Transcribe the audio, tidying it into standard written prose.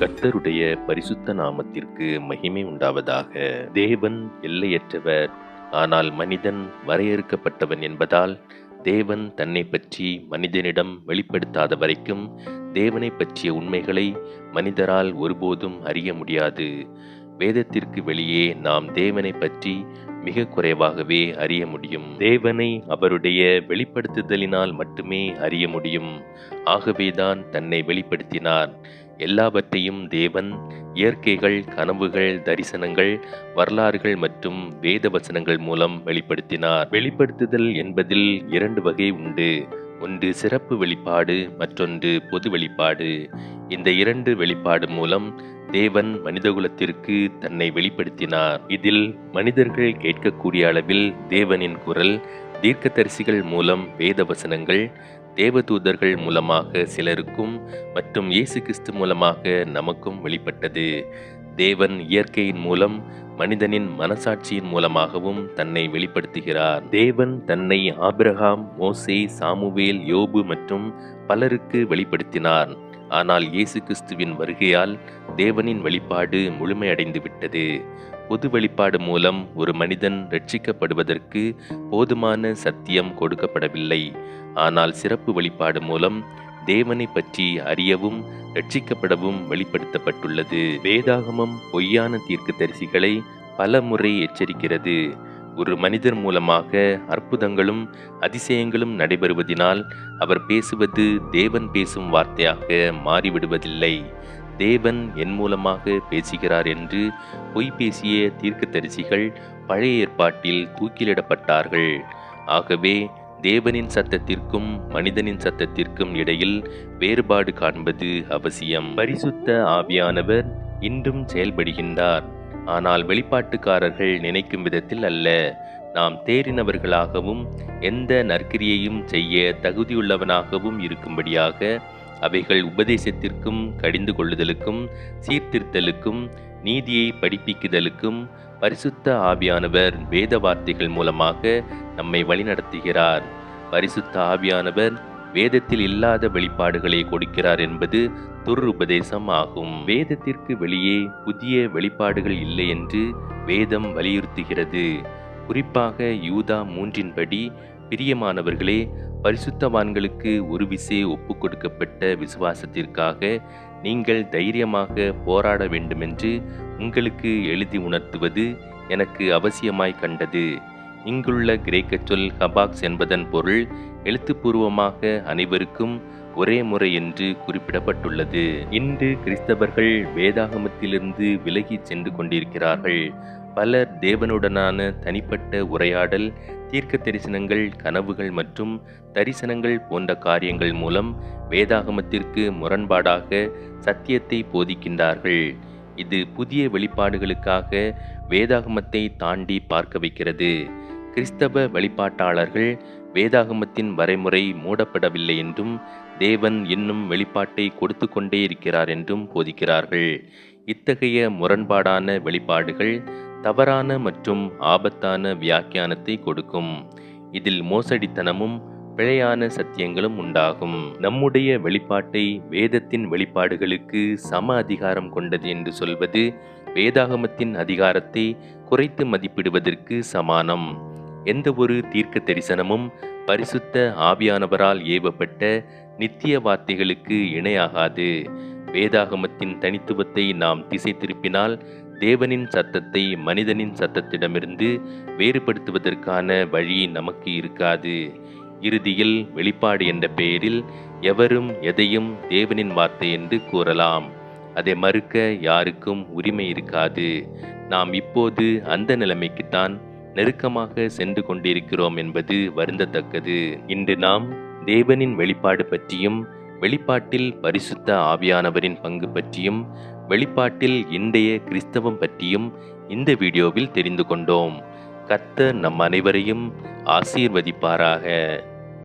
கர்த்தருடைய பரிசுத்த நாமத்திற்கு மகிமை உண்டாவதாக. தேவன் எல்லையற்றவர், ஆனால் மனிதன் வரையறுக்கப்பட்டவன் என்பதால் தேவன் தன்னை பற்றி மனிதனிடம் வெளிப்படுத்தாத வரைக்கும் தேவனை பற்றிய உண்மைகளை மனிதரால் ஒருபோதும் அறிய முடியாது. வேதத்திற்கு வெளியே நாம் தேவனை பற்றி மிக குறைவாகவே அறிய முடியும். தேவனை அவருடைய வெளிப்படுத்துதலினால் மட்டுமே அறிய முடியும். ஆகவேதான் தன்னை வெளிப்படுத்தினார். எல்லாவற்றையும் தேவன் இயற்கைகள், கனவுகள், தரிசனங்கள், வரலாறுகள் மற்றும் வேத வசனங்கள் மூலம் வெளிப்படுத்தினார். வெளிப்படுத்துதல் என்பதில் இரண்டு வகை உண்டு. ஒன்று சிறப்பு வெளிப்பாடு, மற்றொன்று பொது வெளிப்பாடு. இந்த இரண்டு வெளிப்பாடு மூலம் தேவன் மனிதகுலத்திற்கு தன்னை வெளிப்படுத்தினார். இதில் மனிதர்கள் கேட்கக்கூடிய அளவில் தேவனின் குரல், தீர்க்கதரிசிகள் மூலம் வேத வசனங்கள், தேவதூதர்கள் மூலமாக சிலருக்கும் மற்றும் இயேசு கிறிஸ்து மூலமாக நமக்கும் வெளிப்பட்டது. தேவன் இயற்கையின் மூலம், மனிதனின் மனசாட்சியின் மூலமாகவும் தன்னை வெளிப்படுத்துகிறார். தேவன் தன்னை ஆபிரகாம், மோசே, சாமுவேல், யோபு மற்றும் பலருக்கு வெளிப்படுத்தினார். ஆனால் இயேசு கிறிஸ்துவின் வருகையால் தேவனின் வெளிப்பாடு முழுமையடைந்து விட்டது. பொது வெளிப்பாடு மூலம் ஒரு மனிதன் ரட்சிக்கப்படுவதற்கு போதுமான சத்தியம் கொடுக்கப்படவில்லை. ஆனால் சிறப்பு வெளிப்பாடு மூலம் தேவனை பற்றி அறியவும் ரட்சிக்கப்படவும் வெளிப்படுத்தப்பட்டுள்ளது. வேதாகமம் பொய்யான தீர்க்கதரிசிகளை பல முறை எச்சரிக்கிறது. ஒரு மனிதர் மூலமாக அற்புதங்களும் அதிசயங்களும் நடைபெறுவதினால் அவர் பேசுவது தேவன் பேசும் வார்த்தையாக மாறிவிடுவதில்லை. தேவன் என் மூலமாக பேசுகிறார் என்று பொய் பேசிய தீர்க்கதரிசிகள் பழைய ஏற்பாட்டில் தூக்கிலிடப்பட்டார்கள். ஆகவே தேவனின் சத்தத்திற்கும் மனிதனின் சத்தத்திற்கும் இடையில் வேறுபாடு காண்பது அவசியம். பரிசுத்த ஆவியானவர் இன்றும் செயல்படுகின்றார். ஆனால் வெளிப்பாட்டுக்காரர்கள் நினைக்கும் விதத்தில் அல்ல. நாம் தேறினவர்களாகவும் எந்த நற்கிரியையும் செய்ய தகுதியுள்ளவனாகவும் இருக்கும்படியாக அவைகள் உபதேசத்திற்கும், கடிந்து கொள்ளுதலுக்கும், சீர்திருத்தலுக்கும், நீதியை படிப்பிக்குதலுக்கும் பரிசுத்த ஆவியானவர் வேத வார்த்தைகள் மூலமாக நம்மை வழிநடத்துகிறார். பரிசுத்த ஆவியானவர் வேதத்தில் இல்லாத வெளிப்பாடுகளை கொடுக்கிறார் என்பது துருபதேசம் ஆகும். வேதத்திற்கு வெளியே புதிய வெளிப்பாடுகள் இல்லை என்று வேதம் வலியுறுத்துகிறது. குறிப்பாக யூதா 3 பிரியமானவர்களே, பரிசுத்தவான்களுக்கு ஒரு விசை ஒப்பு கொடுக்கப்பட்ட விசுவாசத்திற்காக நீங்கள் தைரியமாக போராட வேண்டுமென்று உங்களுக்கு எழுதி உணர்த்துவது எனக்கு அவசியமாய் கண்டது. இங்குள்ள கிரேக்க சொல் ஹபாக்ஸ் என்பதன் பொருள் எழுத்துப்பூர்வமாக அனைவருக்கும் ஒரே முறை என்று குறிப்பிடப்பட்டுள்ளது. இன்று கிறிஸ்தவர்கள் வேதாகமத்திலிருந்து விலகி சென்று கொண்டிருக்கிறார்கள். பலர் தேவனுடனான தனிப்பட்ட உரையாடல், தீர்க்க தரிசனங்கள், கனவுகள் மற்றும் தரிசனங்கள் போன்ற காரியங்கள் மூலம் வேதாகமத்திற்கு முரண்பாடாக சத்தியத்தை போதிக்கின்றார்கள். இது புதிய வெளிப்பாடுகளுக்காக வேதாகமத்தை தாண்டி பார்க்க வைக்கிறது. கிறிஸ்தவ வெளிப்பாட்டாளர்கள் வேதாகமத்தின் வரைமுறை மூடப்படவில்லை என்றும் தேவன் இன்னும் வெளிப்பாட்டை கொடுத்து கொண்டே இருக்கிறார் என்றும் போதிக்கிறார்கள். இத்தகைய முரண்பாடான வெளிப்பாடுகள் தவறான மற்றும் ஆபத்தான வியாக்கியானத்தை கொடுக்கும். இதில் மோசடித்தனமும் பிழையான சத்தியங்களும் உண்டாகும். நம்முடைய வெளிப்பாட்டை வேதத்தின் வெளிப்பாடுகளுக்கு சம அதிகாரம் கொண்டது என்று சொல்வது வேதாகமத்தின் அதிகாரத்தை குறைத்து மதிப்பிடுவதற்கு சமானம். எந்த ஒரு தீர்க்க தரிசனமும் பரிசுத்த ஆவியானவரால் ஏவப்பட்ட நித்திய வார்த்தைகளுக்கு இணையாகாது. வேதாகமத்தின் தனித்துவத்தை நாம் திசை திருப்பினால் தேவனின் சத்தத்தை மனிதனின் சத்தத்திடமிருந்து வேறுபடுத்துவதற்கான வழி நமக்கு இருக்காது. இறுதியில் வெளிப்பாடு என்ற பெயரில் எவரும் எதையும் தேவனின் வார்த்தை என்று கூறலாம். அதை மறுக்க யாருக்கும் உரிமை இருக்காது. நாம் இப்போது அந்த நிலைமைக்குத்தான் நெருக்கமாக சென்று கொண்டிருக்கிறோம் என்பது வருந்தத்தக்கது. இன்று நாம் தேவனின் வெளிப்பாடு பற்றியும், வெளிப்பாட்டில் பரிசுத்த ஆவியானவரின் பங்கு பற்றியும், வெளிப்பாட்டில் இன்றைய கிறிஸ்தவம் பற்றியும் இந்த வீடியோவில் தெரிந்து கொண்டோம். கர்த்தர் நம் அனைவரையும் ஆசீர்வதிப்பாராக.